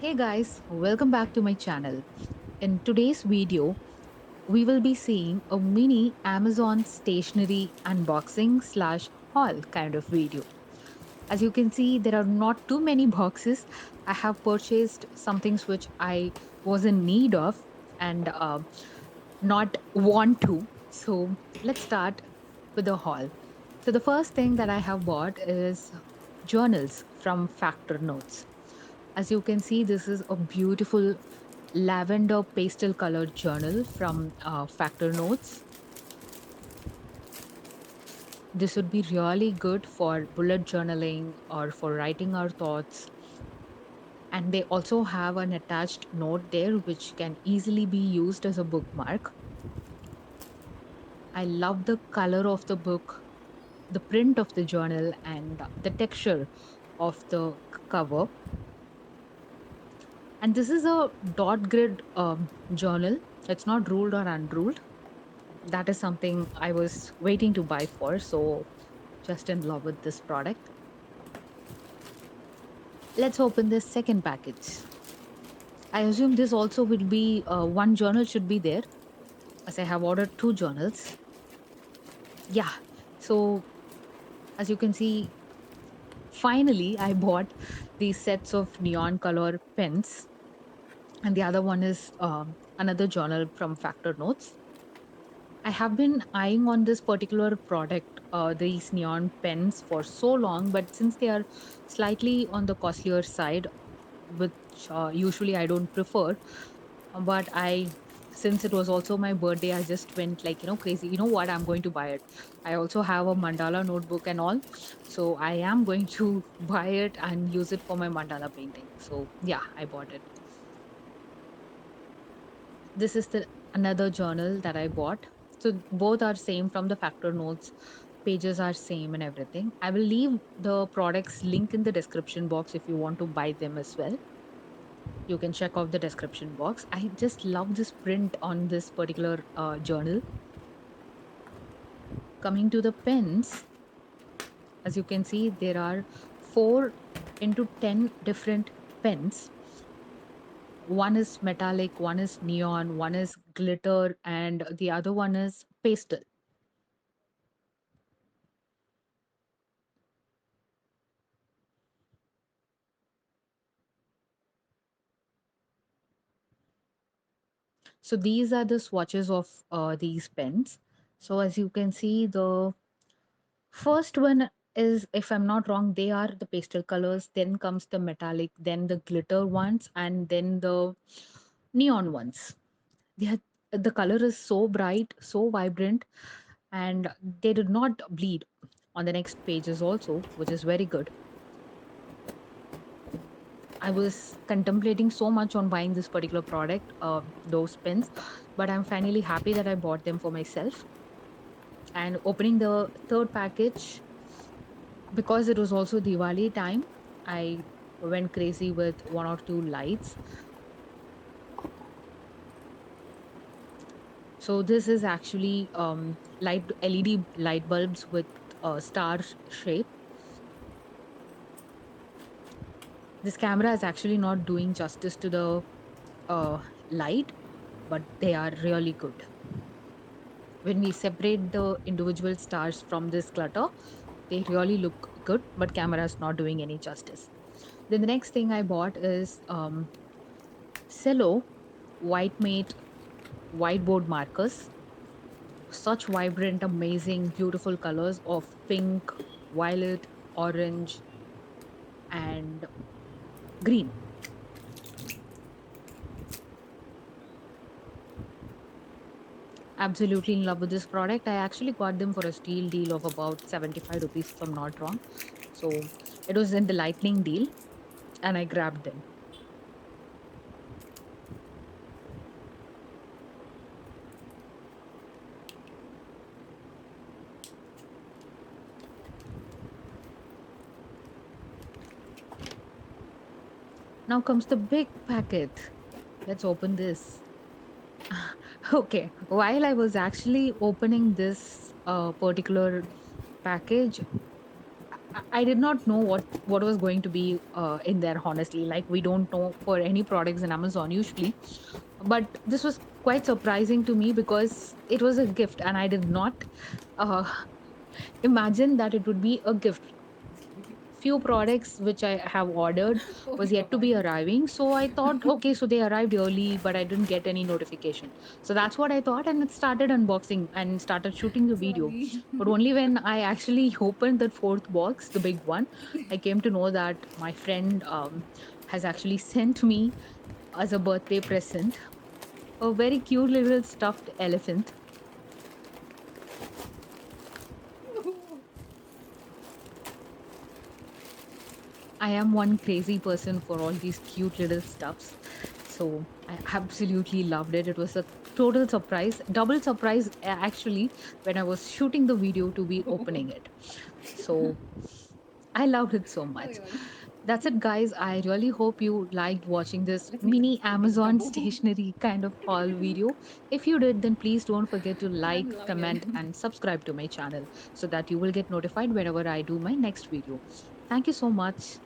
Hey guys, welcome back to my channel. In today's video, we will be seeing a mini Amazon stationery unboxing slash haul kind of video. As you can see, there are not too many boxes. I have purchased some things which I was in need of and not want to. So let's start with the haul. So the first thing that I have bought is journals from Factor Notes. As you can see, this is a beautiful lavender pastel colored journal from Factor Notes. This would be really good for bullet journaling or for writing our thoughts. And they also have an attached note there which can easily be used as a bookmark. I love the color of the book, the print of the journal, and the texture of the cover. And this is a dot grid journal. It's not ruled or unruled. That is something I was waiting to buy for. So, just in love with this product. Let's open this second package. I assume this also will be one journal should be there as I have ordered two journals. Yeah. So, as you can see, finally I bought these sets of neon color pens, and the other one is another journal from Factor Notes. I have been eyeing on this particular product, these neon pens, for so long, but since they are slightly on the costlier side, which usually I don't prefer, but since it was also my birthday, I just went like, crazy. You know what? I'm going to buy it. I also have a mandala notebook and all. So I am going to buy it and use it for my mandala painting. So yeah, I bought it. This is the another journal that I bought. So both are same from the Factor Notes. Pages are same and everything. I will leave the products link in the description box if you want to buy them as well. You can check out the description box. I just love this print on this particular journal. Coming to the pens, as you can see, there are 4 into 10 different pens. One is metallic, one is neon, one is glitter, and the other one is pastel. So these are the swatches of these pens. So as you can see, the first one is, if I'm not wrong, they are the pastel colors. Then comes the metallic, then the glitter ones, and then the neon ones. They are, the color is so bright, so vibrant, and they did not bleed on the next pages also, which is very good. I was contemplating so much on buying this particular product, those pens, but I'm finally happy that I bought them for myself. And opening the third package, because it was also Diwali time, I went crazy with one or two lights. So this is actually light LED light bulbs with a star shape. This camera is actually not doing justice to the light, but they are really good. When we separate the individual stars from this clutter, they really look good, but camera is not doing any justice. Then the next thing I bought is Cello White Mate whiteboard markers. Such vibrant, amazing, beautiful colors of pink, violet, orange, and green. Absolutely in love with this product. I actually got them for a steal deal of about 75 rupees, if I'm not wrong. So it was in the lightning deal, and I grabbed them. Now comes the big packet. Let's open this. Okay, while I was actually opening this particular package, I did not know what was going to be in there. Honestly, like we don't know for any products in Amazon usually, but this was quite surprising to me because it was a gift, and I did not uh, imagine that it would be a gift. Few products which I have ordered Oh was yet to God. be arriving. So I thought, okay, so they arrived early, but I didn't get any notification. So that's what I thought, and it started unboxing and started shooting the video. Sorry. But only when I actually opened that fourth box, the big one, I came to know that my friend has actually sent me as a birthday present a very cute little stuffed elephant. I am one crazy person for all these cute little stuffs. So I absolutely loved it. It was a total surprise, double surprise actually, when I was shooting the video to be opening it. So I loved it so Oh much. God. That's it, guys. I really hope you liked watching this Let me just mini put it Amazon double. stationery kind of haul video. If you did, then please don't forget to I'm like, loving it. comment, and subscribe to my channel so that you will get notified whenever I do my next video. Thank you so much.